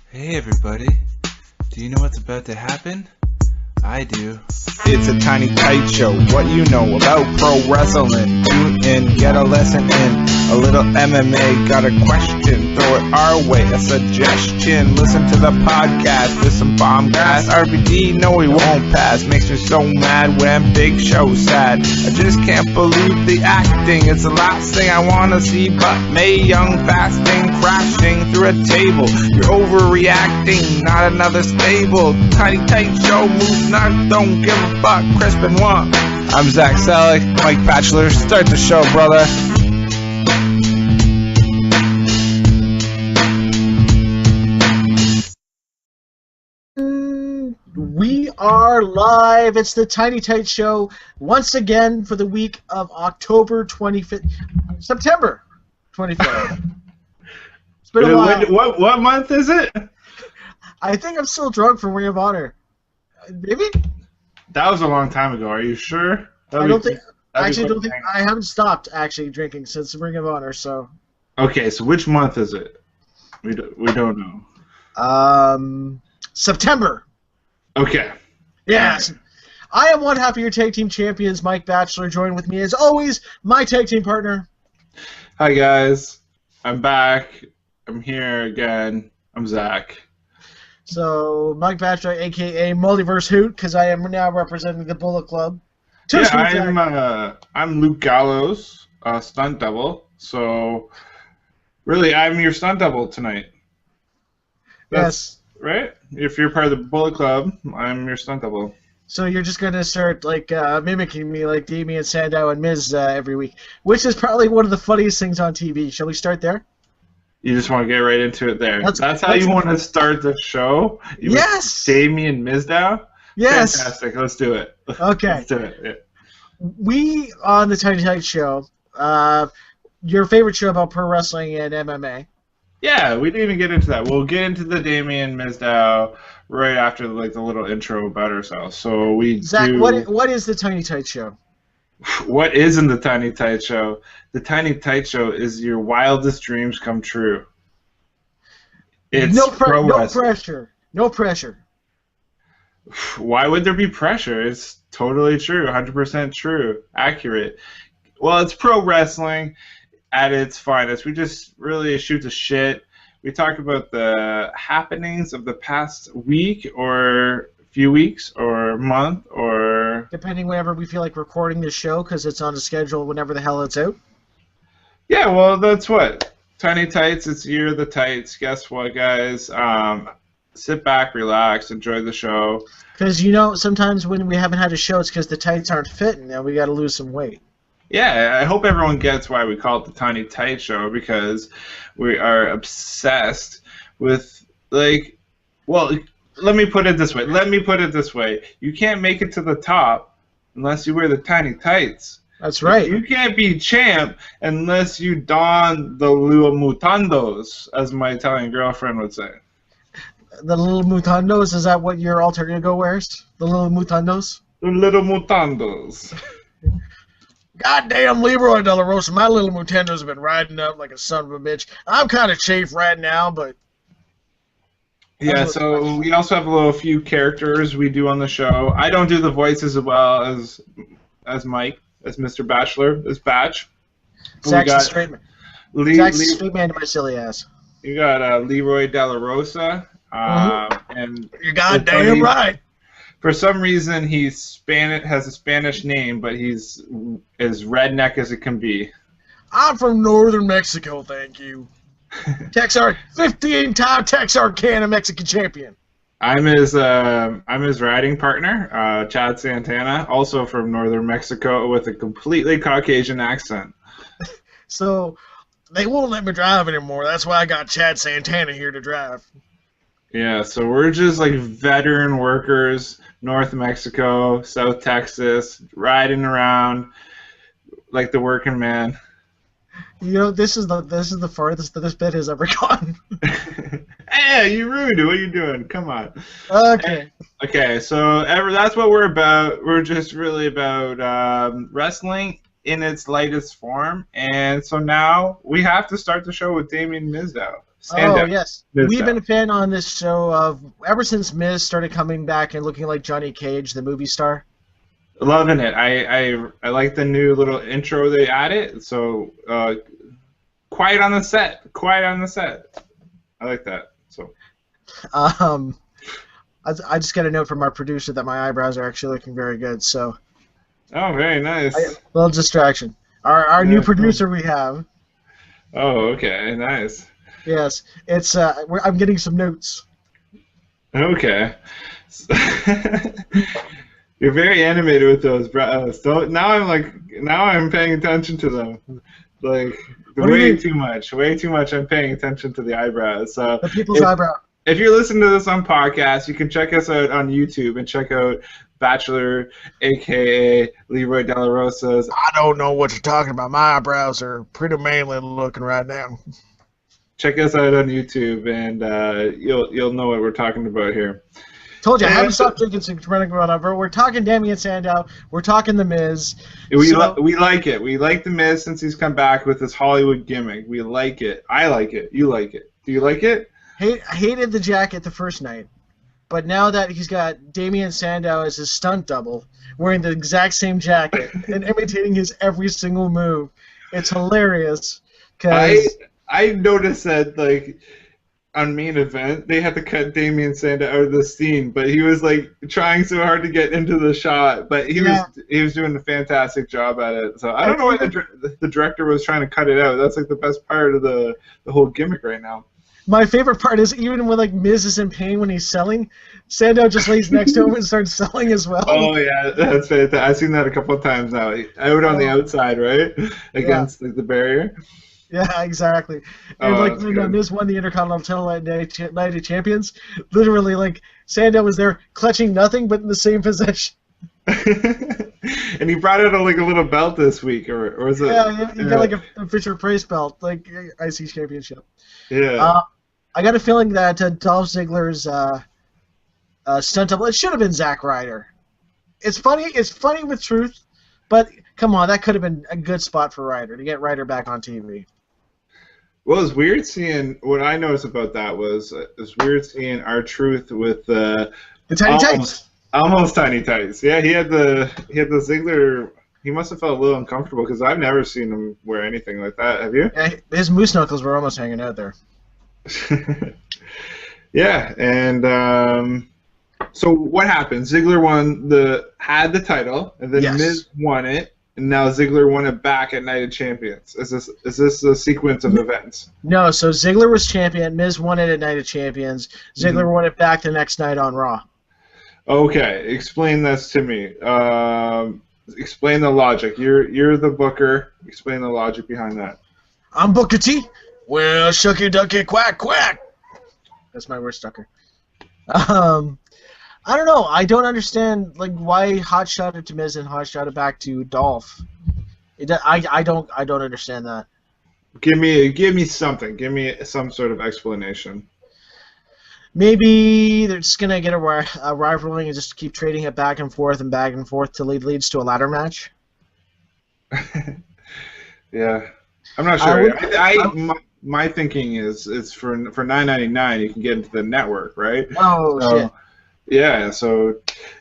Hey everybody, do you know what's about to happen? I do. It's a tiny tight show. What you know about pro wrestling? Tune in, get a lesson in. A little MMA. Got a question? Throw it our way. A suggestion. Listen to the podcast. There's some bomb gas. RBD, no, we won't pass. Makes me so mad when Big Show's sad. I just can't believe the acting. It's the last thing I wanna see. But Mae Young fasting, crashing through a table. You're overreacting. Not another stable. Tiny tight show moves not. Don't give a fuck. Crispin one. I'm Zach Selig, Mike Batchelor. Start the show, brother. We are live. It's the Tiny Tight Show once again for the week of October 25th, September 25th. It's been a while. What month is it? I think I'm still drunk from Ring of Honor. Maybe? That was a long time ago. Are you sure? I don't think I haven't stopped actually drinking since Ring of Honor. So. Okay, so which month is it? We don't know. September. Okay. Yes. I am one half of your tag team champions, Mike Batchelor. Joined with me as always, my tag team partner. Hi guys, I'm back. I'm here again. I'm Zach. So, Mike Batchelor, a.k.a. Multiverse Hoot, because I am now representing the Bullet Club. I'm Luke Gallows, stunt double. So, really, I'm your stunt double tonight. Yes. Right? If you're part of the Bullet Club, I'm your stunt double. So you're just going to start mimicking me like Damien Sandow and Miz every week, which is probably one of the funniest things on TV. Shall we start there? You just want to get right into it there. That's how you want to start the show? Yes! Damien Mizdow? Yes! Fantastic. Let's do it. Okay. Let's do it. Yeah. We, on the Tiny Tight Show, your favorite show about pro wrestling and MMA. Yeah, we didn't even get into that. We'll get into the Damien Mizdow right after the little intro about ourselves. So Zach, what is the Tiny Tight Show? What isn't the Tiny Tight Show? The Tiny Tight Show is your wildest dreams come true. It's no pressure. No pressure. Why would there be pressure? It's totally true. 100% true. Accurate. Well, it's pro wrestling at its finest. We just really shoot the shit. We talk about the happenings of the past week or few weeks or month or... Depending whenever we feel like recording the show, because it's on a schedule whenever the hell it's out. Yeah, well, that's what. Tiny Tights, it's Year of the Tights. Guess what, guys? Sit back, relax, enjoy the show. Because, sometimes when we haven't had a show, it's because the tights aren't fitting, and we got to lose some weight. Yeah, I hope everyone gets why we call it the Tiny Tight Show, because we are obsessed with, let me put it this way. You can't make it to the top unless you wear the tiny tights. That's right. You can't be champ unless you don the little mutandos, as my Italian girlfriend would say. The little mutandos, is that what your alter ego wears? The little mutandos? The little mutandos. Goddamn Leroy De La Rosa, my little mutandos have been riding up like a son of a bitch. I'm kind of chafed right now, but... Yeah, so we also have a few characters we do on the show. I don't do the voices as well as Mike, as Mr. Batchelor, as Batch. Zach's a straight man. Zach's a straight man to my silly ass. You got Leroy De La Rosa. And you're goddamn right. For some reason, has a Spanish name, but he's as redneck as it can be. I'm from northern Mexico, thank you. 15-time Texarkana Mexican champion. I'm his riding partner, Chad Santana, also from northern Mexico with a completely Caucasian accent. So they won't let me drive anymore. That's why I got Chad Santana here to drive. Yeah, so we're just like veteran workers, North Mexico, South Texas, riding around like the working man. This is the farthest that this bit has ever gone. Hey, you ruined it. What are you doing? Come on. Okay. Okay, so that's what we're about. We're just really about wrestling in its lightest form. And so now we have to start the show with Damien Mizdow. Sandow. Oh, yes. Mizdow. We've been a fan on this show of ever since Miz started coming back and looking like Johnny Cage, the movie star. Loving it. I like the new little intro they added. So quiet on the set. Quiet on the set. I like that. So. I just got a note from our producer that my eyebrows are actually looking very good. So. Oh, very nice. Little distraction. Our new producer we have. Oh, okay. Nice. Yes, it's. I'm getting some notes. Okay. You're very animated with those brows. So now I'm paying attention to them. Like way too much. I'm paying attention to the eyebrows. So the people's eyebrow. If you're listening to this on podcast, you can check us out on YouTube and check out Bachelor, aka Leroy De La Rosa's. I don't know what you're talking about. My eyebrows are pretty manly looking right now. Check us out on YouTube, and you'll know what we're talking about here. Told you, I haven't stopped drinking since running around over. We're talking Damian Sandow. We're talking The Miz. We like it. We like The Miz since he's come back with this Hollywood gimmick. We like it. I like it. You like it. Do you like it? Hated the jacket the first night, but now that he's got Damian Sandow as his stunt double, wearing the exact same jacket and imitating his every single move, it's hilarious. I noticed that like on Main Event they had to cut Damian Sandow out of the scene, but he was like trying so hard to get into the shot, but he was doing a fantastic job at it. So I don't know why the director was trying to cut it out. That's like the best part of the whole gimmick right now. My favorite part is even when like Miz is in pain when he's selling, Sandow just lays next to him and starts selling as well. Oh yeah, that's fantastic. I've seen that a couple of times now. Out on the outside, right, against like, the barrier. Yeah, exactly. And like when Miz won the Intercontinental title at Night of Champions, literally like Sandow was there clutching nothing but in the same position. And he brought out a little belt this week, or was it? Yeah, he got like a Fisher Price belt, like IC Championship. Yeah. I got a feeling that Dolph Ziggler's stunt double, it should have been Zack Ryder. It's funny with truth, but come on, that could have been a good spot for Ryder to get Ryder back on TV. Well, it's weird seeing. What I noticed about that was it's weird seeing R-Truth with the tiny tights. Almost tiny tights. Yeah, he had the Ziggler. He must have felt a little uncomfortable because I've never seen him wear anything like that. Have you? Yeah, his moose knuckles were almost hanging out there. Yeah, and so what happened? Ziggler had the title, and then Miz won it, and now Ziggler won it back at Night of Champions. Is this a sequence of events? No, so Ziggler was champion, Miz won it at Night of Champions, Ziggler won it back the next night on Raw. Okay, explain this to me. Explain the logic. You're the booker. Explain the logic behind that. I'm Booker T. Well, shucky ducky quack quack. That's my worst sucker. I don't know. I don't understand why hot shot it to Miz and hot shot it back to Dolph. I don't understand that. Give me something. Give me some sort of explanation. Maybe they're just gonna get a rivaling and just keep trading it back and forth till it leads to a ladder match. Yeah, I'm not sure. My thinking is it's for $9.99 you can get into the network, right? Oh shit. Yeah, so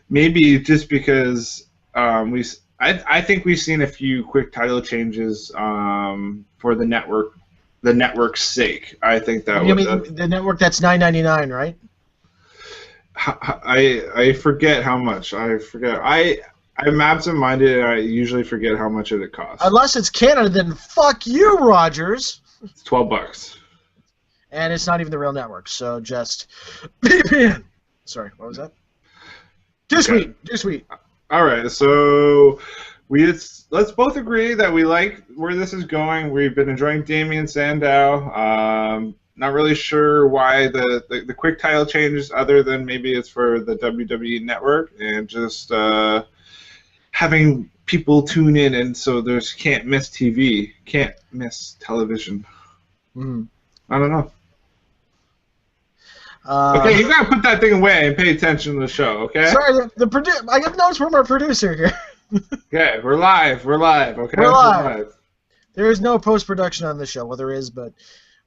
maybe just because I think we've seen a few quick title changes for the network's sake. I think that the network that's $9.99, right? I forget how much. I'm absent-minded, and I usually forget how much it costs. Unless it's Canada, then fuck you, Rogers. It's $12. And it's not even the real network, so just VPN. Sorry, what was that? Too sweet. All right, so let's both agree that we like where this is going. We've been enjoying Damian Sandow. Not really sure why the quick title changes, other than maybe it's for the WWE Network and just having people tune in, and so there's can't miss television. I don't know. Okay, you gotta put that thing away and pay attention to the show, okay? Sorry, I got notes from our producer here. Okay, we're live. Okay, we're live. There is no post-production on the show. Well, there is, but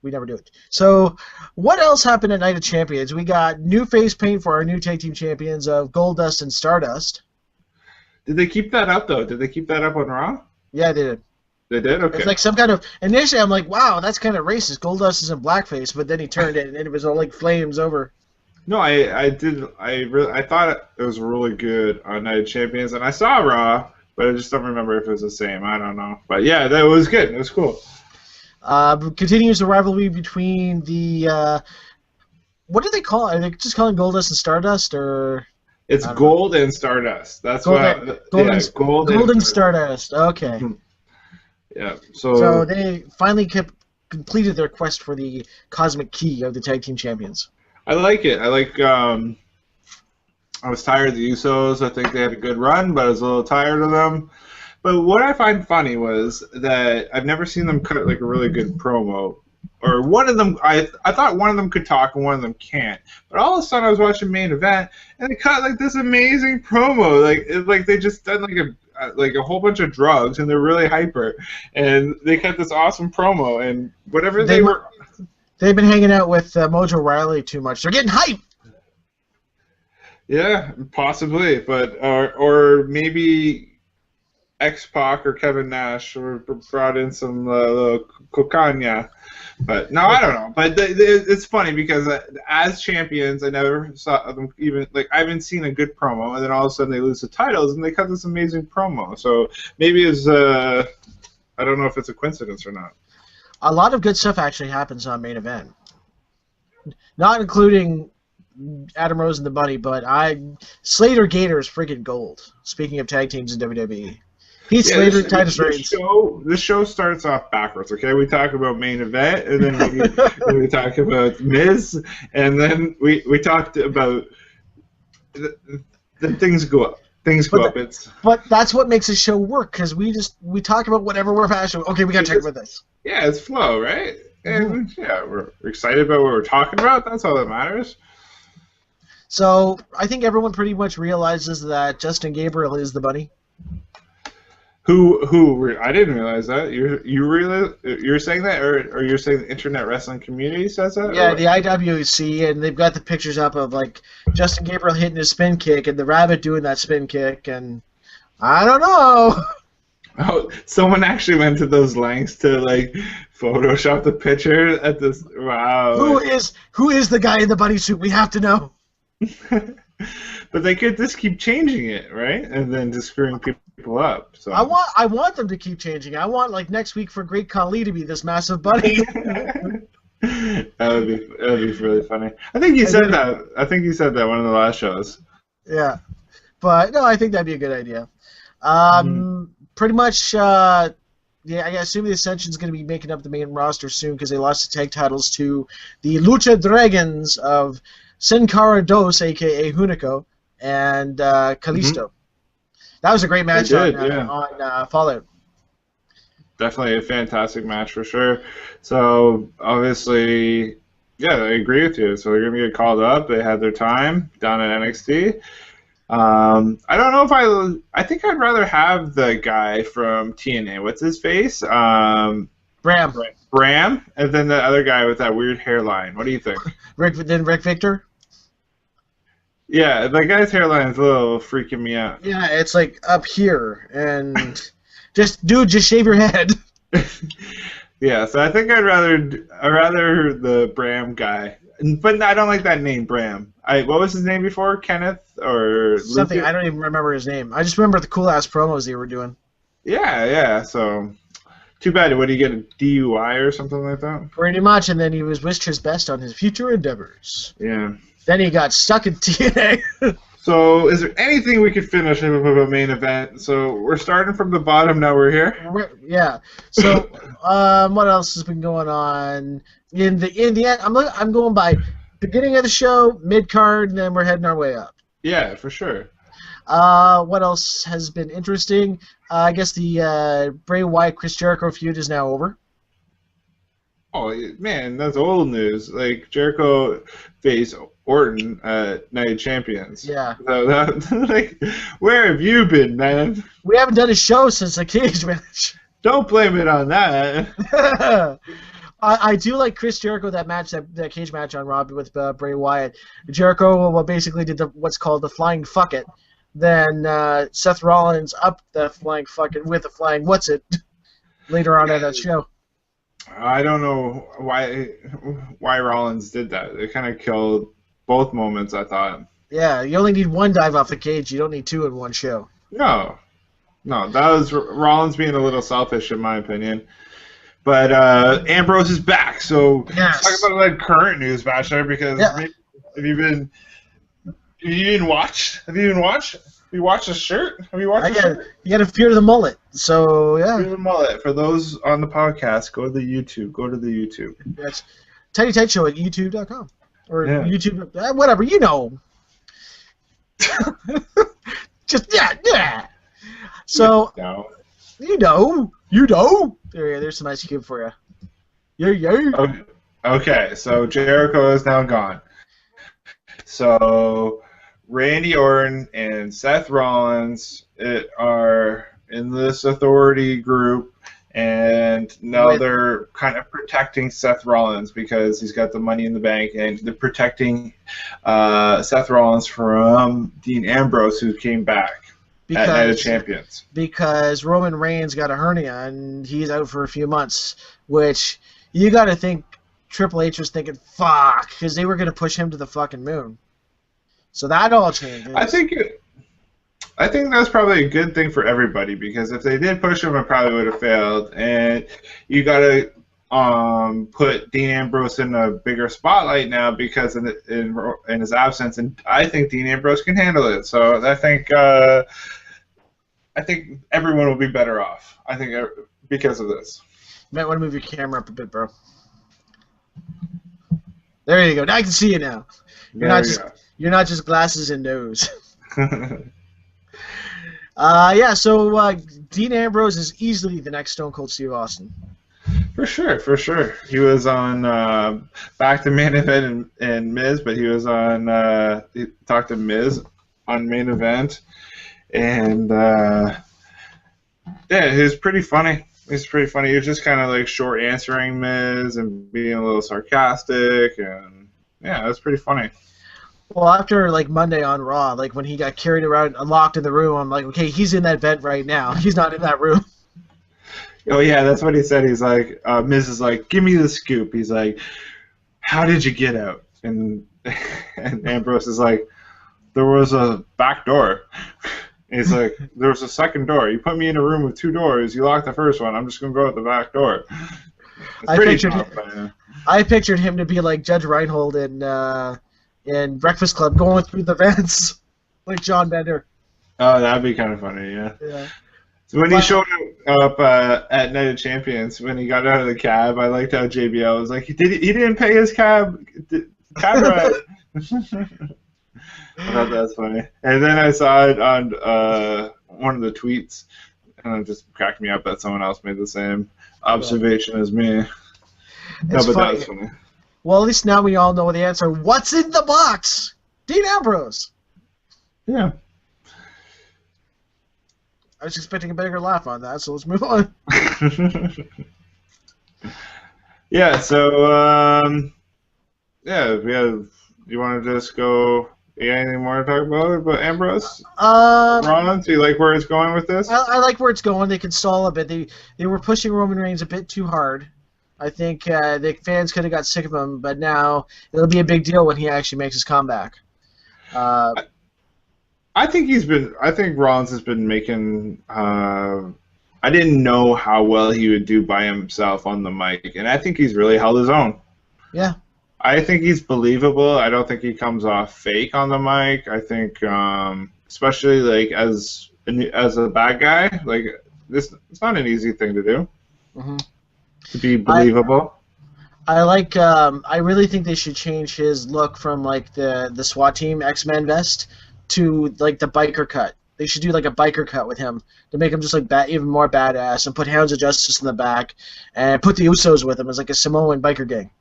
we never do it. So, what else happened at Night of Champions? We got new face paint for our new tag team champions of Goldust and Stardust. Did they keep that up though? Did they keep that up on Raw? Yeah, they did. They did. Okay. It's like some kind of. Initially, I'm like, wow, that's kind of racist. Goldust is in blackface, but then he turned it, and it was all like flames over. No, I thought it was really good on Night of Champions, and I saw Raw, but I just don't remember if it was the same. I don't know, but yeah, that was good. It was cool. Continues the rivalry between the. What do they call it? Are they just calling Goldust and Stardust, or? It's Gold and Stardust. That's Gold and Stardust. Okay. Yeah. So they finally completed their quest for the cosmic key of the tag team champions. I like it. I was tired of the Usos. I think they had a good run, but I was a little tired of them. But what I find funny was that I've never seen them cut like a really good promo. Or one of them, I thought one of them could talk and one of them can't. But all of a sudden, I was watching Main Event, and they cut like this amazing promo. Like they just done like a whole bunch of drugs, and they're really hyper, and they cut this awesome promo, and whatever they've been hanging out with Mojo Riley too much. They're getting hype. Yeah, possibly, but or maybe X-Pac or Kevin Nash brought in some cocaine. But no, I don't know. But it's funny because as champions, I never saw them even I haven't seen a good promo, and then all of a sudden they lose the titles and they cut this amazing promo. So maybe it's I don't know if it's a coincidence or not. A lot of good stuff actually happens on Main Event, not including Adam Rose and the Bunny, but Slater Gator is friggin' gold. Speaking of tag teams in WWE. Heath Slater, Titus Reigns. This show starts off backwards, okay? We talk about Main Event, and then we talk about Miz, and then we talked about the things go up. But that's what makes a show work, because we talk about whatever we're passionate about. Okay, we got to talk about this. Yeah, it's flow, right? And yeah, we're excited about what we're talking about. That's all that matters. So I think everyone pretty much realizes that Justin Gabriel is the Bunny. Who? I didn't realize that. You're saying that, or you're saying the internet wrestling community says that? Yeah, the IWC, and they've got the pictures up of like Justin Gabriel hitting his spin kick and the Rabbit doing that spin kick, and I don't know. Oh, someone actually went to those lengths to like Photoshop the picture at this. Wow. Who is the guy in the bunny suit? We have to know. But they could just keep changing it, right? And then just screwing people up. So I want them to keep changing. I want like next week for Great Khali to be this massive bunny. That would be really funny. I think you said that. I think you said that one of the last shows. Yeah, but no, I think that'd be a good idea. Pretty much. Yeah, I assume the Ascension's going to be making up the main roster soon because they lost the tag titles to the Lucha Dragons of Sin Cara Dos, a.k.a. Hunico, and Kalisto. That was a great match on Fallout. Definitely a fantastic match for sure. So, obviously, yeah, I agree with you. So, they're going to get called up. They had their time down at NXT. I don't know if I think I'd rather have the guy from TNA. What's his face? Bram, and then the other guy with that weird hairline. What do you think? Rick Victor? Yeah, that guy's hairline is a little freaking me out. Yeah, it's like up here, and just shave your head. Yeah, so I think I'd rather the Bram guy, but I don't like that name, Bram. What was his name before? Kenneth or something? Lucas? I don't even remember his name. I just remember the cool ass promos they were doing. Yeah. So, too bad. What, did he get a DUI or something like that? Pretty much, and then he was wished his best on his future endeavors. Yeah. Then he got stuck in TNA. So, is there anything we could finish with a main event? So, we're starting from the bottom, now we're here. Yeah. So, what else has been going on? In the end, I'm going by beginning of the show, mid card, and then we're heading our way up. Yeah, for sure. What else has been interesting? I guess the Bray Wyatt Chris Jericho feud is now over. Oh man, that's old news. Like Jericho faced Orton at Night of Champions. Yeah. So like, where have you been, man? We haven't done a show since the cage match. Don't blame it on that. I do like Chris Jericho, that cage match on Raw with Bray Wyatt. Jericho basically did what's called the flying fuck it. Then Seth Rollins up the flying fuck it with a flying what's it later on in that show. I don't know why Rollins did that. It kind of killed both moments, I thought. Yeah, you only need one dive off the cage. You don't need two in one show. No, that was Rollins being a little selfish, in my opinion. But Ambrose is back, so yes. Let's talk about like current news, Bachelor, because have you even watched? Have you watched the shirt? Have you watched the shirt? You got to fear the mullet. So yeah. Fear the mullet. For those on the podcast, go to the YouTube. That's Tiny Tight Show at YouTube.com or YouTube, whatever you know. Just yeah. So you know. There's some ice cube for you. Yeah. Okay, so Jericho is now gone. So Randy Orton and Seth Rollins are in this authority group, and now they're kind of protecting Seth Rollins because he's got the money in the bank, and they're protecting Seth Rollins from Dean Ambrose, who came back at Night of Champions. Because Roman Reigns got a hernia, and he's out for a few months, which you got to think Triple H was thinking, fuck, because they were going to push him to the fucking moon. So that all changes. I think that's probably a good thing for everybody, because if they did push him, it probably would have failed. And you got to put Dean Ambrose in a bigger spotlight now because in his absence, and I think Dean Ambrose can handle it. So I think everyone will be better off. I think because of this. You might want to move your camera up a bit, bro. There you go. Now I can see you now. You're not just glasses and nose. So Dean Ambrose is easily the next Stone Cold Steve Austin. For sure. He was on back to Main Event and Miz, but he was on he talked to Miz on Main Event, and he was pretty funny. He was just kind of like short answering Miz and being a little sarcastic, and it was pretty funny. Well, after like Monday on Raw, like when he got carried around and locked in the room, I'm like, okay, he's in that vent right now. He's not in that room. Oh yeah, that's what he said. He's like, Miz is like, give me the scoop. He's like, how did you get out? And Ambrose is like, there was a back door. He's like, there was a second door. You put me in a room with two doors. You locked the first one. I'm just gonna go out the back door. I pictured him to be like Judge Reinhold in Breakfast Club, going through the vents like John Bender. Oh, that'd be kind of funny, yeah. So when he showed up at Night of Champions, when he got out of the cab, I liked how JBL was like, he didn't pay his cab ride. I thought that was funny. And then I saw it on one of the tweets, and it just cracked me up that someone else made the same observation as me. That was funny. Well, at least now we all know the answer. What's in the box? Dean Ambrose. Yeah. I was expecting a bigger laugh on that, so let's move on. Yeah, so, you want to just go, you got anything more to talk about Ambrose? Rollins, do you like where it's going with this? I like where it's going. They can stall a bit. They were pushing Roman Reigns a bit too hard. I think the fans could have got sick of him, but now it'll be a big deal when he actually makes his comeback. I think Rollins has been making. I didn't know how well he would do by himself on the mic, and I think he's really held his own. Yeah. I think he's believable. I don't think he comes off fake on the mic. I think, especially like as a bad guy, like this, it's not an easy thing to do. Mm-hmm. To be believable. I really think they should change his look from like the SWAT team X-Men vest to like the biker cut. They should do like a biker cut with him to make him just like even more badass, and put Hounds of Justice in the back and put the Usos with him as like a Samoan biker gang.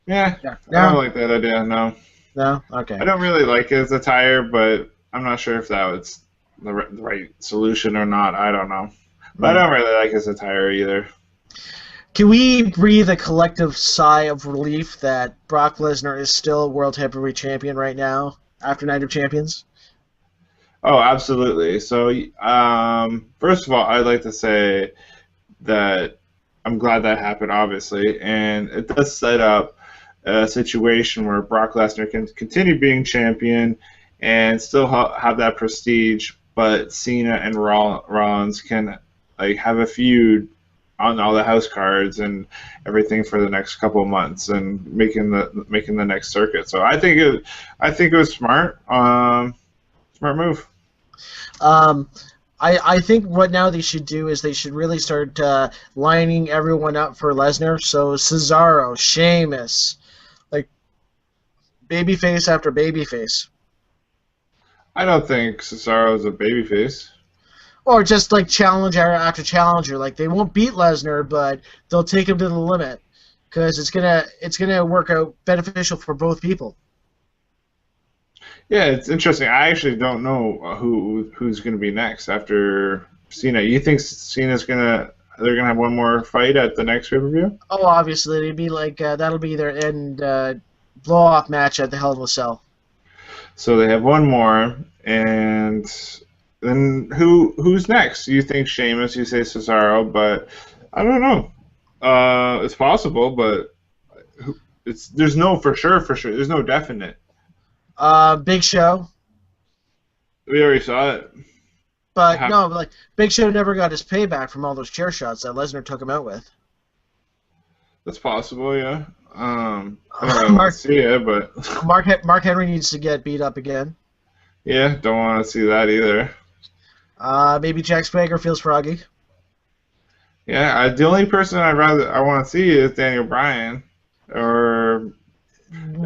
Yeah. I don't like that idea. No. No. Okay. I don't really like his attire, but I'm not sure if that was the right solution or not. I don't know. But I don't really like his attire either. Can we breathe a collective sigh of relief that Brock Lesnar is still World Heavyweight Champion right now after Night of Champions? Oh, absolutely. So, first of all, I'd like to say that I'm glad that happened, obviously, and it does set up a situation where Brock Lesnar can continue being champion and still have that prestige, but Cena and Rollins can like have a feud on all the house cards and everything for the next couple of months and making the next circuit. So I think it was smart, smart move. Um, I think what now they should do is they should really start lining everyone up for Lesnar. So Cesaro, Sheamus, like babyface after babyface. I don't think Cesaro is a babyface. Or just like challenger after challenger. Like they won't beat Lesnar, but they'll take him to the limit because it's gonna work out beneficial for both people. Yeah, it's interesting. I actually don't know who's going to be next after Cena. You think they're gonna have one more fight at the next pay-per-view? Oh, obviously it'd be like that'll be their end blow-off match at the Hell in a Cell. So they have one more, and then who's next? You think Sheamus? You say Cesaro, but I don't know. It's possible, but there's no for sure. There's no definite. Big Show. We already saw it. But no, like Big Show never got his payback from all those chair shots that Lesnar took him out with. That's possible, yeah. I don't want to see it, but Mark Henry needs to get beat up again. Yeah, don't want to see that either. Maybe Jack Swagger feels froggy. Yeah, the only person I want to see is Daniel Bryan, or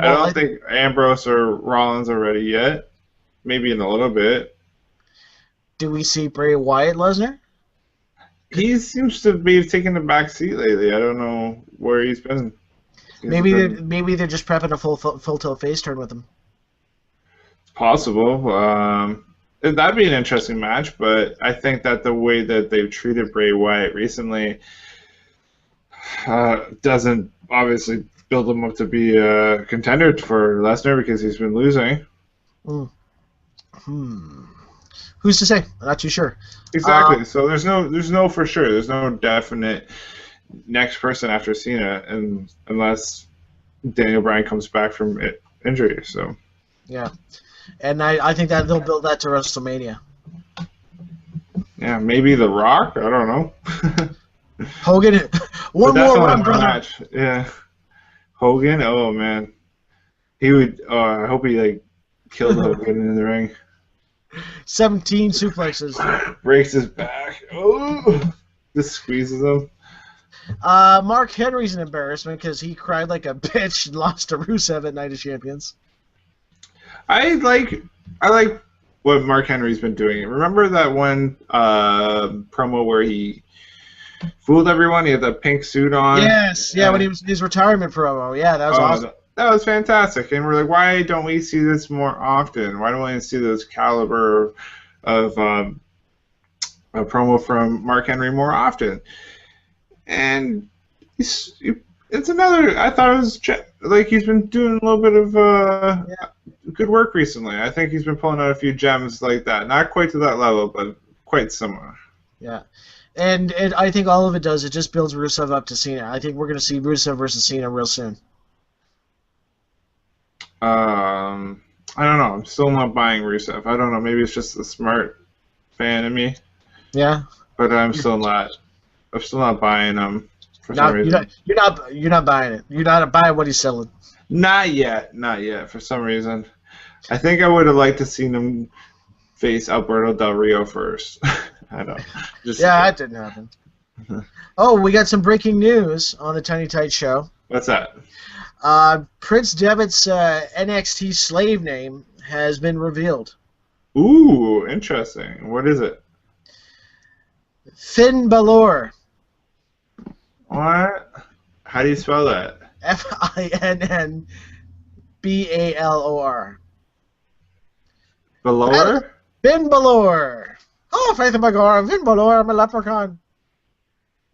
I don't think Ambrose or Rollins are ready yet. Maybe in a little bit. Do we see Bray Wyatt Lesnar? He seems to be taking the back seat lately. I don't know where he's been. Maybe they're just prepping a full tilt face turn with him. It's possible. That'd be an interesting match, but I think that the way that they've treated Bray Wyatt recently doesn't obviously build him up to be a contender for Lesnar because he's been losing. Who's to say? I'm not too sure. Exactly. So there's no for sure. There's no definite next person after Cena, unless Daniel Bryan comes back from injury. So yeah, and I think that they'll build that to WrestleMania. Yeah, maybe The Rock. I don't know. Hogan, one more run, brother. Match. Yeah, Hogan. Oh man, he would. I hope he killed Hogan in the ring. 17 suplexes. Breaks his back. Oh, just squeezes him. Mark Henry's an embarrassment because he cried like a bitch and lost to Rusev at Night of Champions. I like what Mark Henry's been doing. Remember that one promo where he fooled everyone? He had that pink suit on. Yes, yeah, when he was his retirement promo. Yeah, that was awesome. That was fantastic, and we're like, why don't we see this more often? Why don't we see this caliber of a promo from Mark Henry more often? And it's another. I thought it was like he's been doing a little bit of good work recently. I think he's been pulling out a few gems like that. Not quite to that level, but quite similar. Yeah. And I think all of it does, it just builds Rusev up to Cena. I think we're going to see Rusev versus Cena real soon. I don't know. I'm still not buying Rusev. I don't know. Maybe it's just the smart fan in me. Yeah. But I'm still not buying him for some reason. You're not buying it. You're not buying what he's selling. Not yet. For some reason, I think I would have liked to seen him face Alberto Del Rio first. I don't. That didn't happen. Oh, we got some breaking news on the Tiny Tight Show. What's that? Prince Devitt's NXT slave name has been revealed. Ooh, interesting. What is it? Finn Balor. What? How do you spell that? FINNBALOR. Balor? Finn Balor. Oh, Faith Magora, Finn Balor, I'm a leprechaun.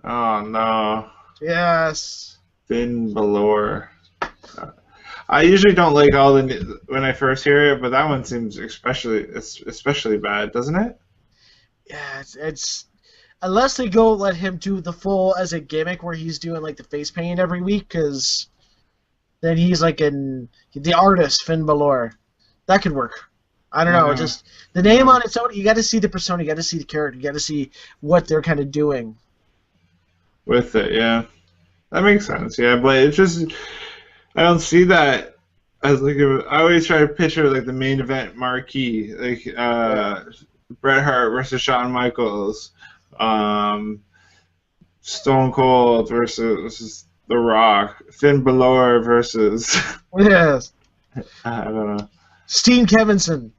Oh no. Yes. Finn Balor. I usually don't like all the when I first hear it, but that one seems especially bad, doesn't it? Yeah, it's unless they go let him do the full as a gimmick where he's doing like the face paint every week, because then he's like the artist Finn Balor. That could work. I don't know. Uh, Just the name on its own. You got to see the persona. You got to see the character. You got to see what they're kind of doing. with it, yeah, that makes sense. Yeah, but it's just I don't see that as like I always try to picture like the main event marquee, like Bret Hart versus Shawn Michaels, um, Stone Cold versus The Rock, Finn Balor versus Yes. I don't know. Steen Kevinson.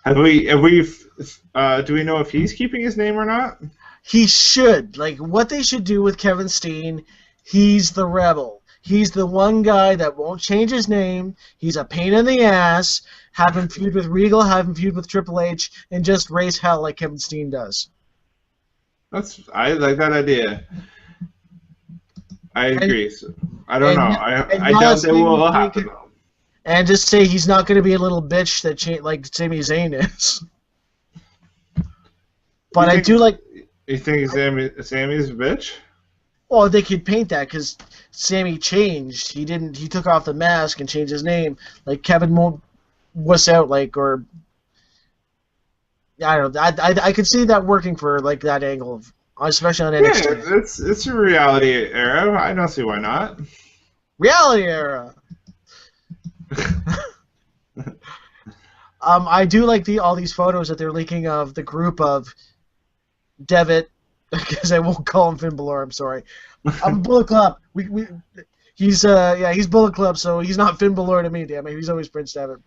Have we do we know if he's keeping his name or not? He should. Like, what they should do with Kevin Steen, he's the rebel. He's the one guy that won't change his name. He's a pain in the ass. Have him feud with Regal, have him feud with Triple H, and just raise hell like Kevin Steen does. I like that idea. I agree. I don't know. I doubt it will happen. And just say he's not going to be a little bitch that like Sami Zayn is. But I do like... You think Sammy's a bitch? Well, they could paint that because Sammy changed. He didn't. He took off the mask and changed his name. Like Kevin won't wuss out, like, or I don't know. I could see that working for like that angle, especially on NXT. Yeah, it's a reality era. I don't see why not. Reality era. I do like all these photos that they're leaking of the group of Devitt, because I won't call him Finn Balor. I'm sorry. I'm Bullet Club. He's Bullet Club, so he's not Finn Balor to me. Damn it, he's always Prince Devitt.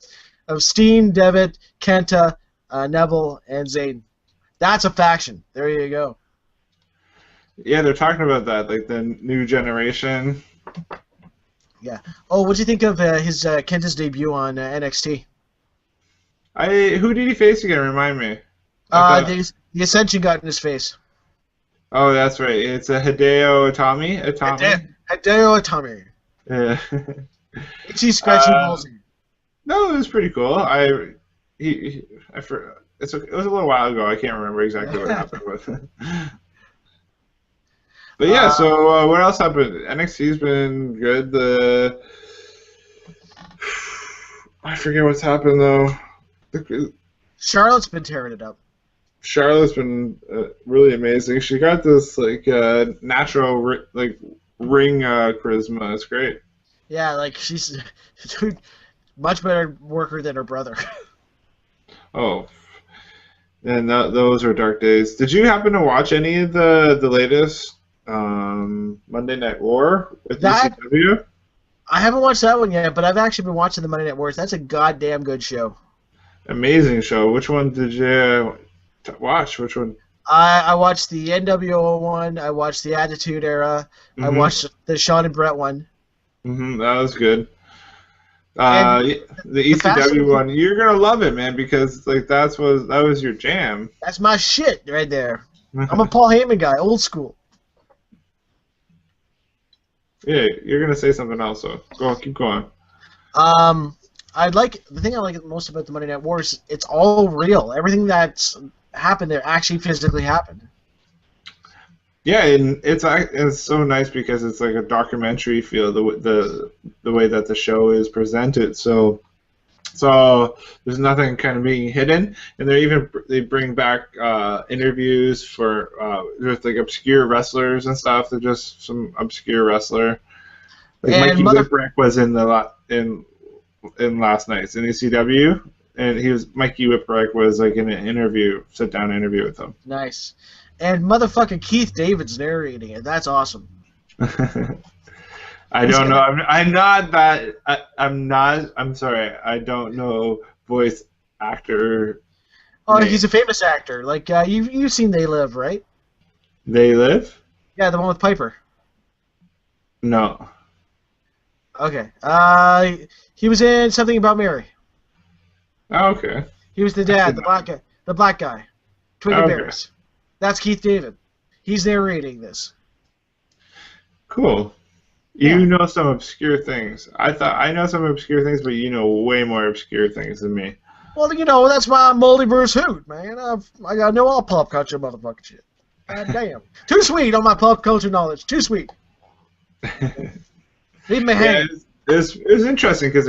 Of Steen, Devitt, Kenta, Neville, and Zayn. That's a faction. There you go. Yeah, they're talking about that, like the new generation. Yeah. Oh, what'd you think of his Kenta's debut on NXT? Who did he face again? Remind me. The Ascension got in his face. Oh, that's right. It's a Hideo Itami. Hideo Itami. Yeah. Itchy, scratchy balls. No, it was pretty cool. It was a little while ago. I can't remember exactly what happened with it. But yeah, so what else happened? NXT's been good. I forget what's happened though. Charlotte's been tearing it up. Charlotte's been really amazing. She got this like natural ring charisma. It's great. Yeah, like she's much better worker than her brother. Oh, and those are dark days. Did you happen to watch any of the latest Monday Night War with ECW? I haven't watched that one yet, but I've actually been watching the Monday Night Wars. That's a goddamn good show. Amazing show. Which one did you watch? Which one? I watched the NWO one. I watched the Attitude Era. I watched the Shawn and Brett one. That was good. The ECW one, you're gonna love it, man, because like that was your jam. That's my shit right there. I'm a Paul Heyman guy, old school. Yeah, you're gonna say something else, so keep going. The thing I like most about the Monday Night Wars, it's all real. Everything that's happened there actually physically happened. Yeah, and it's so nice because it's like a documentary feel, the way that the show is presented. So there's nothing kind of being hidden, and they bring back interviews for with like obscure wrestlers and stuff. They're just some obscure wrestler. Like Mikey Whipwreck was in last night's in ECW, and Mikey Whipwreck was like in an sit down interview with him. Nice. And motherfucking Keith David's narrating it. That's awesome. I don't know. I'm sorry. I don't know voice actor. Oh, names. He's a famous actor. Like you've seen They Live, right? They Live? Yeah, the one with Piper. No. Okay. He was in Something About Mary. Oh, okay. He was the dad, the black guy. Twiggy Bears. That's Keith David. He's narrating this. Cool. Yeah. You know some obscure things. I thought I know some obscure things, but you know way more obscure things than me. Well, that's my multiverse hoot, man. I got to know all pop culture motherfucking shit. God damn. Too sweet on my pop culture knowledge. Too sweet. Leave me Yeah, hanging. it's interesting because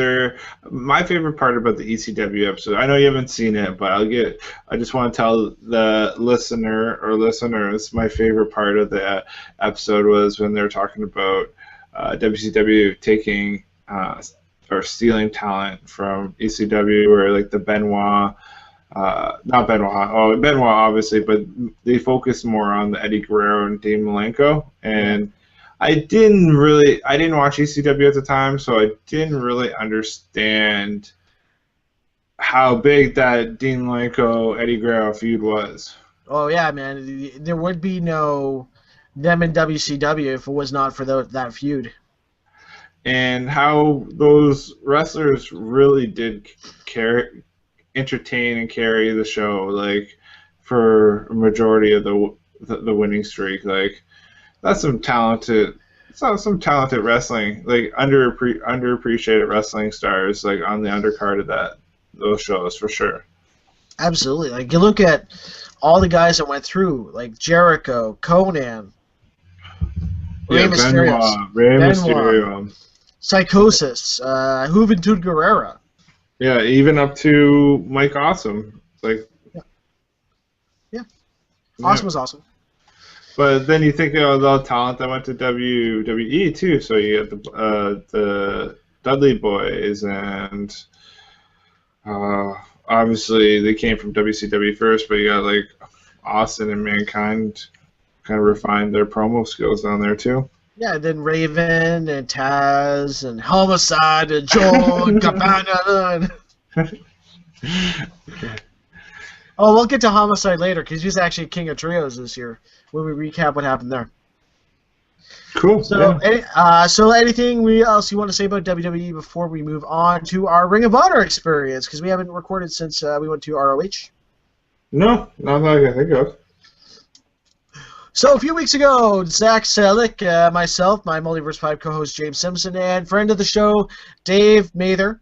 my favorite part about the ECW episode. I know you haven't seen it, but I just want to tell the listener or listeners my favorite part of the episode was when they're talking about WCW taking or stealing talent from ECW, or like the Benoit. Not Benoit. Oh, Benoit obviously, but they focused more on the Eddie Guerrero and Dean Malenko, and I didn't watch ECW at the time, so I didn't really understand how big that Dean Malenko Eddie Guerrero feud was. Oh, yeah, man. There would be no them in WCW if it was not for that feud. And how those wrestlers really did entertain and carry the show, like for a majority of the winning streak. Like that's some talented wrestling, like underappreciated wrestling stars, like on the undercard of those shows for sure. Absolutely. Like you look at all the guys that went through, like Jericho, Conan, Rey Mysterio. Psychosis, Juventud Guerrera. Yeah, even up to Mike Awesome. Like, yeah. Awesome was awesome. But then you think of all the talent that went to WWE too. So you got the Dudley Boys, and obviously they came from WCW first. But you got like Austin and Mankind kind of refined their promo skills down there too. Yeah, then Raven and Taz and Homicide and John Cabana. Oh, we'll get to Homicide later because he's actually King of Trios this year when we recap what happened there. Cool. So, anything else you want to say about WWE before we move on to our Ring of Honor experience? Because we haven't recorded since we went to ROH. No, not that I can think of. So a few weeks ago, Zach Selick, myself, my Multiverse 5 co-host James Simpson, and friend of the show, Dave Mather,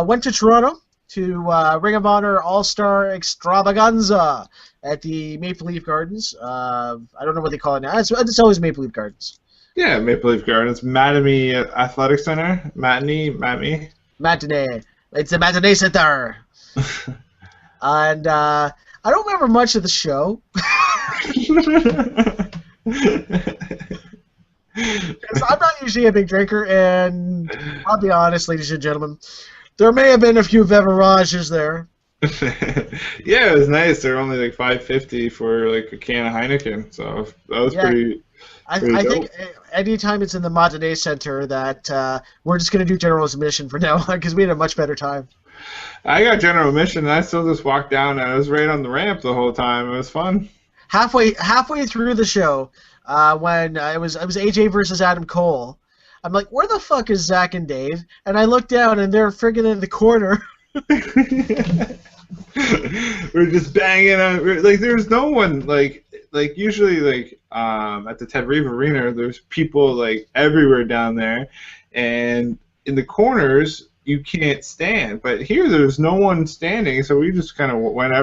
went to Toronto to Ring of Honor All-Star Extravaganza at the Maple Leaf Gardens. I don't know what they call it now. It's always Maple Leaf Gardens. Yeah, Maple Leaf Gardens. Matinee Athletic Center. Matinee. It's the Matinee Center. And I don't remember much of the show. Because I'm not usually a big drinker, and I'll be honest, ladies and gentlemen, there may have been a few beverages there. Yeah, it was nice. They're only like $5.50 for like a can of Heineken, so that was pretty. I think anytime it's in the Matinee Center that we're just going to do general admission for now on because we had a much better time. I got general admission, and I still just walked down, and I was right on the ramp the whole time. It was fun. Halfway through the show, when it was AJ versus Adam Cole, I'm like, where the fuck is Zach and Dave? And I look down, and they're friggin' in the corner. We're just banging on. Like, there's no one like usually like at the Ted Reeve Arena. There's people like everywhere down there, and in the corners you can't stand. But here there's no one standing, so we just kind of went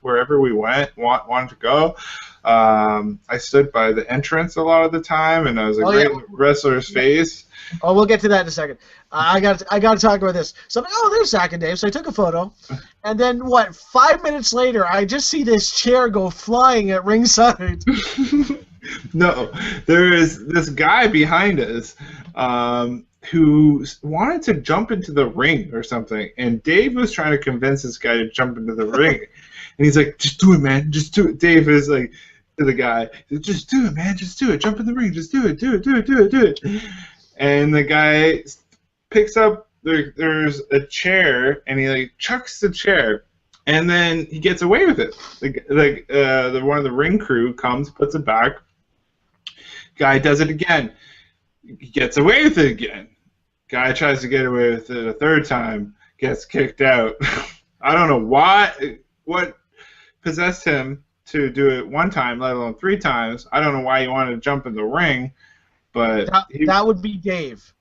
wherever we wanted to go. I stood by the entrance a lot of the time, and I was like right in the wrestler's face. Oh, we'll get to that in a second. I got to talk about this. So I'm like, oh, there's Zach and Dave. So I took a photo, and then 5 minutes later, I just see this chair go flying at ringside. No, there is this guy behind us who wanted to jump into the ring or something, and Dave was trying to convince this guy to jump into the ring, and he's like, "Just do it, man. Just do it." Dave is like to the guy, "Just do it, man. Just do it. Jump in the ring. Just do it. Do it." And the guy picks up. There's a chair, and he like chucks the chair, and then he gets away with it. The one of the ring crew comes, puts it back. Guy does it again. He gets away with it again. Guy tries to get away with it a third time, gets kicked out. I don't know what possessed him to do it one time, let alone 3 times. I don't know why he wanted to jump in the ring, But that would be Dave.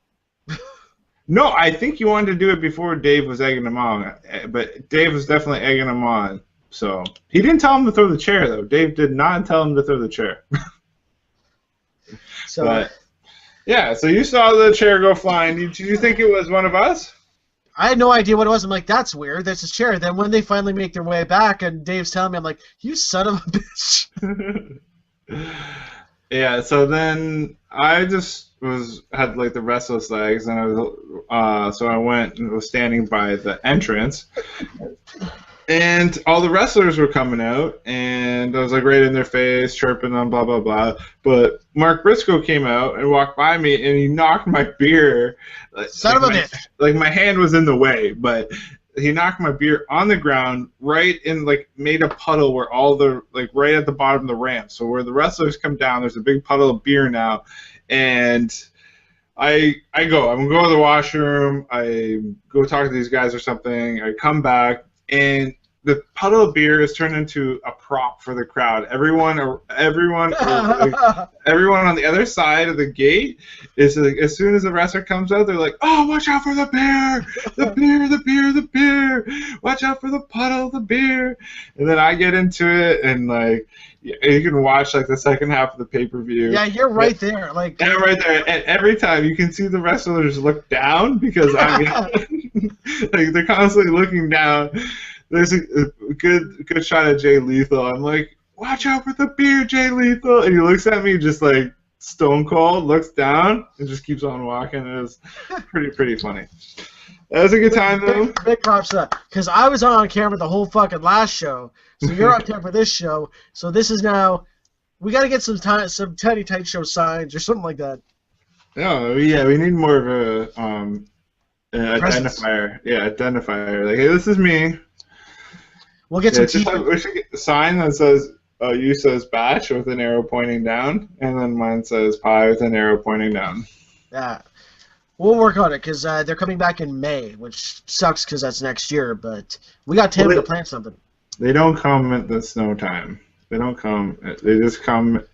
No, I think he wanted to do it before Dave was egging him on. But Dave was definitely egging him on. So he didn't tell him to throw the chair, though. Dave did not tell him to throw the chair. So, but yeah, so you saw the chair go flying. Did you think it was one of us? I had no idea what it was. I'm like, that's weird. That's his chair. Then when they finally make their way back, and Dave's telling me, I'm like, you son of a bitch. Yeah. So then I just had like the restless legs, and so I went and was standing by the entrance. And all the wrestlers were coming out, and I was like right in their face, chirping them, blah, blah, blah. But Mark Briscoe came out and walked by me, and he knocked my beer. Son of a bitch. Like my hand was in the way, but he knocked my beer on the ground, right in, like, made a puddle where all the, like, right at the bottom of the ramp. So where the wrestlers come down, there's a big puddle of beer now. And I'm going to go to the washroom. I go talk to these guys or something. I come back. And the puddle of beer is turned into a prop for the crowd. Everyone on the other side of the gate is like, as soon as the wrestler comes out, they're like, "Oh, watch out for the beer! The beer! The beer! The beer! Watch out for the puddle of the beer!" And then I get into it, and like you can watch like the second half of the pay-per-view. Yeah, you're right there. Like, yeah, right there. And every time you can see the wrestlers look down because like they're constantly looking down. There's a good shot of Jay Lethal. I'm like, watch out for the beer, Jay Lethal. And he looks at me just like stone cold, looks down, and just keeps on walking. It was pretty funny. That was a good time, though. Big props to that. Because I was on camera the whole fucking last show. So you're on camera for this show. So this is now, we got to get some Tiny Tight Show signs or something like that. Oh, yeah, we need more of a identifier. Yeah, identifier. Like, hey, this is me. We'll get some we should get a sign that says, you says batch with an arrow pointing down, and then mine says pie with an arrow pointing down. Yeah. We'll work on it because they're coming back in May, which sucks because that's next year, but we got time to plan something. They don't come at the snow time. They don't come. They just come.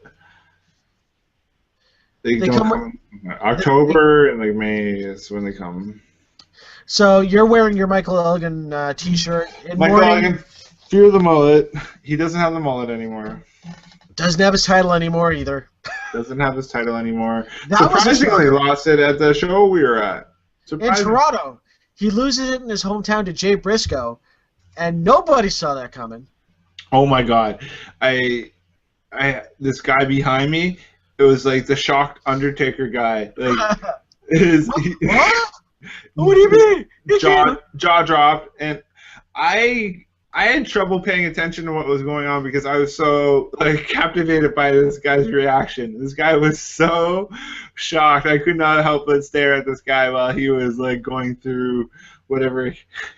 They don't come. October and like May is when they come. So you're wearing your Michael Elgin T-shirt. Michael Elgin, fear the mullet. He doesn't have the mullet anymore. Doesn't have his title anymore either. Doesn't have his title anymore. That Surprisingly, lost it at the show we were at. In Toronto. He loses it in his hometown to Jay Briscoe, and nobody saw that coming. Oh my God! This guy behind me, it was like the shocked Undertaker guy. Like, what? What do you mean? Jaw dropped, and I had trouble paying attention to what was going on because I was so like captivated by this guy's reaction. This guy was so shocked. I could not help but stare at this guy while he was like going through whatever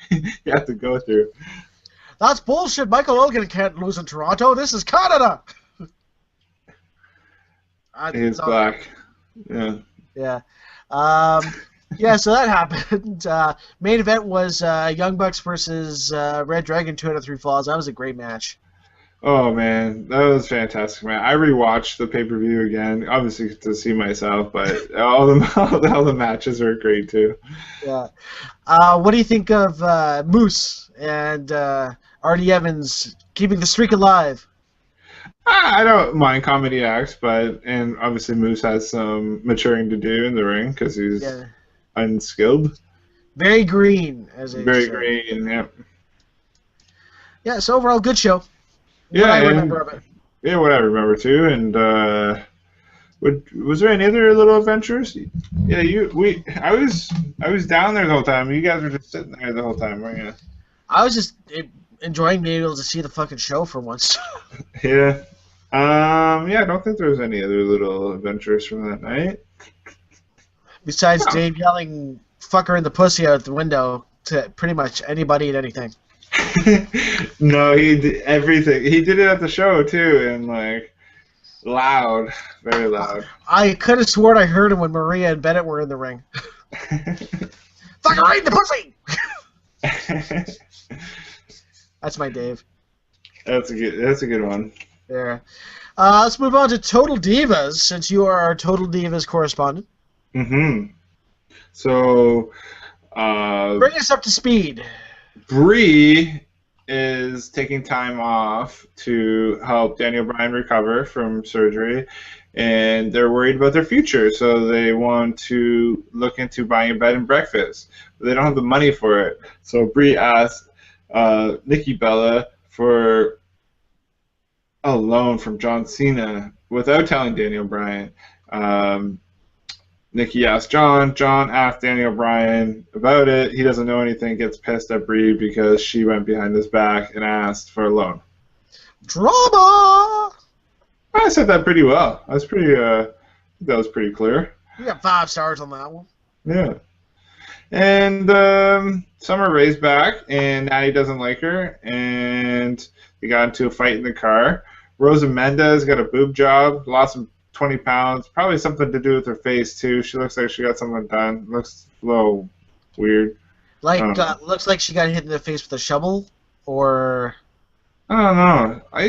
he had to go through. That's bullshit. Michael Elgin can't lose in Toronto. This is Canada. He's black. Yeah. Yeah. Yeah, so that happened. Main event was Young Bucks versus Red Dragon 2 out of 3 falls. That was a great match. Oh, man. That was fantastic, man. I rewatched the pay-per-view again, obviously to see myself, but all the matches were great, too. Yeah. What do you think of Moose and Artie Evans keeping the streak alive? I don't mind comedy acts, and obviously Moose has some maturing to do in the ring because he's unskilled. Very green, as they Very say. green, yeah. Yeah, so overall, good show. Yeah, what I remember of it. Yeah, what I remember too, and was there any other little adventures? Yeah, I was down there the whole time. You guys were just sitting there the whole time, weren't you? I was just enjoying being able to see the fucking show for once. Yeah. Yeah, I don't think there was any other little adventures from that night. Besides Dave yelling "fucker in the pussy" out the window to pretty much anybody and anything. No, he did everything. He did it at the show too, and like loud, very loud. I could have sworn I heard him when Maria and Bennett were in the ring. Fucker right in the pussy. That's my Dave. That's a good one. There. Let's move on to Total Divas, since you are our Total Divas correspondent. Mm-hmm. So, Bring us up to speed. Bree is taking time off to help Daniel Bryan recover from surgery, and they're worried about their future, so they want to look into buying a bed and breakfast. But they don't have the money for it. So Bree asked Nikki Bella for a loan from John Cena without telling Daniel Bryan. Nikki asked John. John asked Daniel Bryan about it. He doesn't know anything. Gets pissed at Bree because she went behind his back and asked for a loan. Drama! I said that pretty well. That was pretty clear. You got 5 stars on that one. Yeah. And Summer Rae's back, and Natty doesn't like her, and they got into a fight in the car. Rosa Mendez got a boob job, lost some 20 pounds, probably something to do with her face too. She looks like she got something done. Looks a little weird. Like, looks like she got hit in the face with a shovel, or... I don't know. I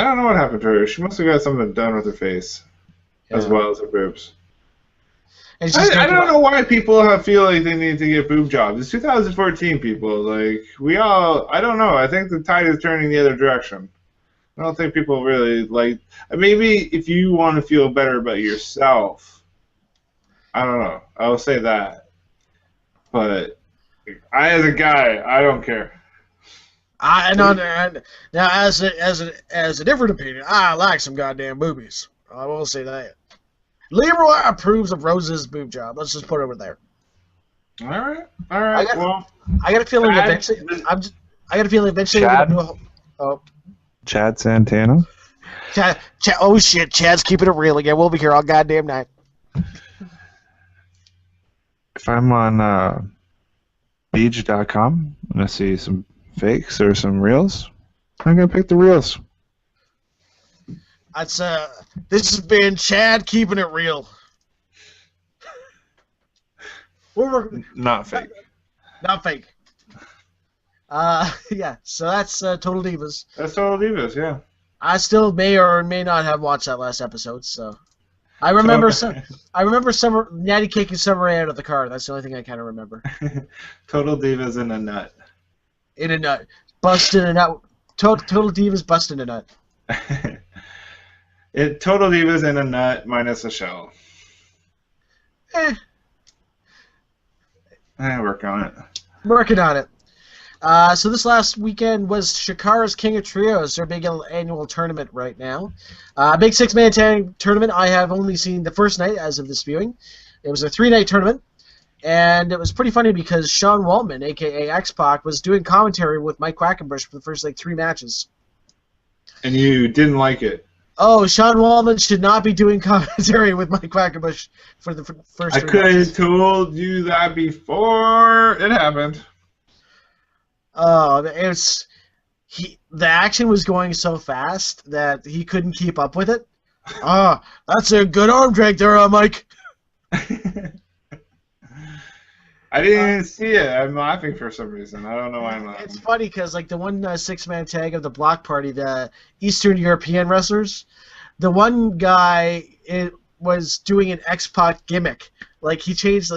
don't know what happened to her. She must have got something done with her face, as well as her boobs. I don't know why people feel like they need to get boob jobs. It's 2014, people. Like, I don't know. I think the tide is turning the other direction. I don't think people really like. Maybe if you want to feel better about yourself, I don't know. I'll say that. But as a guy, I don't care. I know. Now, as a different opinion, I like some goddamn boobies. I will say that. Leroy approves of Rose's boob job. Let's just put it over there. All right. I got a feeling eventually. I got a feeling eventually. Chad? Chad Santana? Chad, oh shit, Chad's keeping it real again. We'll be here all goddamn night. If I'm on Beach.com, I'm going to see some fakes or some reels. I'm going to pick the reels. That's this has been Chad keeping it real. Not fake. Not fake. Yeah, so that's Total Divas. That's Total Divas, yeah. I still may or may not have watched that last episode, so I remember Summer Natty kicking Summer Rae out of the car. That's the only thing I kind of remember. Total Divas in a nut. In a nut, busting a nut. Total Divas busting a nut. Total Divas in a nut minus a shell. Work on it. Working on it. So this last weekend was Shakara's King of Trios, their big annual tournament right now. Big 6-man tag tournament. I have only seen the first night as of this viewing. It was a 3-night tournament, and it was pretty funny because Sean Waltman, a.k.a. X-Pac, was doing commentary with Mike Quackenbush for the first, 3 matches. And you didn't like it? Oh, Sean Waltman should not be doing commentary with Mike Quackenbush for the first 3 matches. I could have told you that before it happened. Oh, the action was going so fast that he couldn't keep up with it. That's a good arm drag there, Mike. I didn't even see it. I'm laughing for some reason. I don't know why I'm laughing. It's funny because the one 6-man tag of the Block Party, the Eastern European wrestlers, the one guy was doing an X-Pac gimmick. Like he changed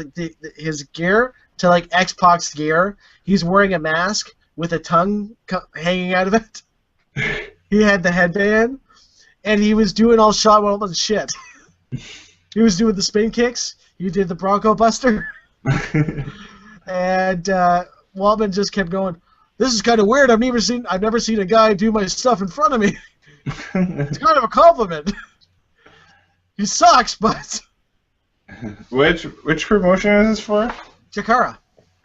his gear to X-Pac's gear. He's wearing a mask with a tongue hanging out of it. He had the headband, and he was doing all Sean Waltman's shit. He was doing the spin kicks. He did the Bronco Buster. And Waltman just kept going, "This is kind of weird. I've never seen a guy do my stuff in front of me. It's kind of a compliment. He sucks, but." Which promotion is this for? Chikara.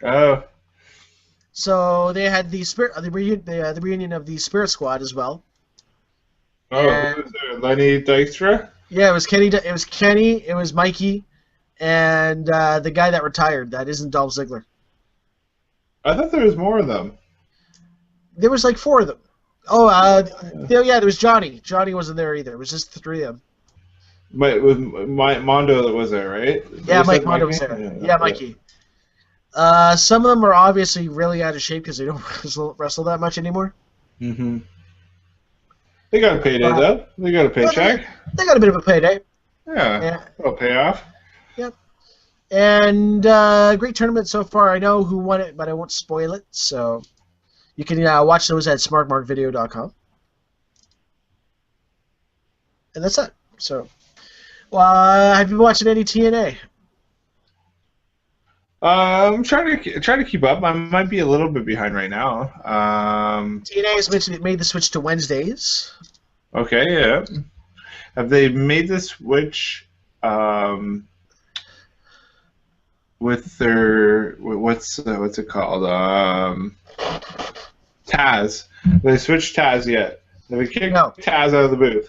Oh. So they had the reunion of the Spirit Squad as well. Oh, who was there? Lenny Dykstra? Yeah, it was Kenny. It was Mikey, and the guy that retired. That isn't Dolph Ziggler. I thought there was more of them. There was 4 of them. Oh, there was Johnny. Johnny wasn't there either. It was just the 3 of them. But with Mondo that was there, right? Yeah, Mike Mondo was there. Yeah, Mikey. Some of them are obviously really out of shape because they don't wrestle that much anymore. Mm-hmm. They got a payday, though. They got a paycheck. They got a bit of a payday. Yeah, a payoff. Yep. And great tournament so far. I know who won it, but I won't spoil it. So you can watch those at smartmarkvideo.com. And that's it. So, have you been watching any TNA? I'm trying to keep up. I might be a little bit behind right now. TNA has made the switch to Wednesdays. Okay, yeah. Have they made the switch with their what's it called? Taz. Have they switched Taz yet? Have they kicked Taz out of the booth?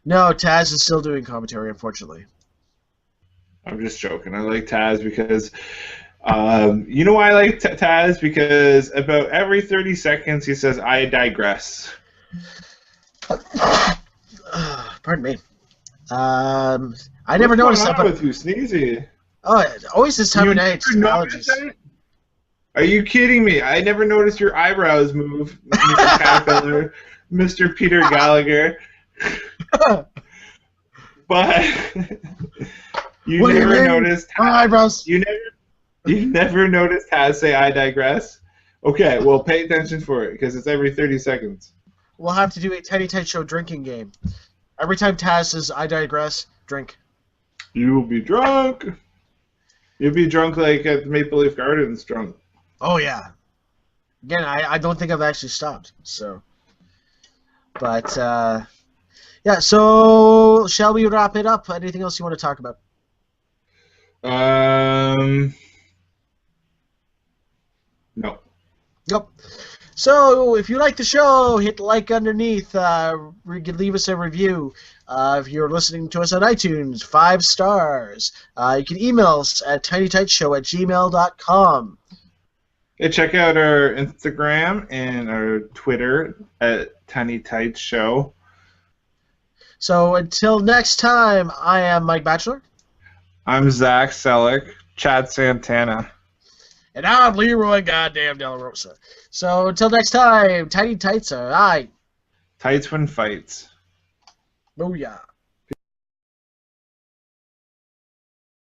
No, Taz is still doing commentary, unfortunately. I'm just joking. I like Taz because, you know why I like Taz? Because about every 30 seconds he says, "I digress." Pardon me. I never noticed that. What's with you, Sneezy? Oh, always this time of night. Are you kidding me? I never noticed your eyebrows move, Mr. Caterpillar, Mr. Peter Gallagher. But you never noticed eyebrows. You never noticed Taz say "I digress." Okay, well, pay attention for it because it's every 30 seconds. We'll have to do a Tiny Tight Show drinking game. Every time Taz says "I digress," drink. You will be drunk. You'll be drunk like at Maple Leaf Gardens drunk. Oh yeah. Again, I don't think I've actually stopped. So, but yeah. So shall we wrap it up? Anything else you want to talk about? No. Yep. So if you like the show, hit like underneath. Leave us a review. If you're listening to us on iTunes, 5 stars. You can email us at tinytightshow@gmail.com. Hey, check out our Instagram and our Twitter at Tiny Tights Show. So until next time, I am Mike Batchelor. I'm Zach Selleck, Chad Santana. And I'm Leroy Goddamn De La Rosa. So until next time, Tiny Tights are aight. Tights win fights. Booyah.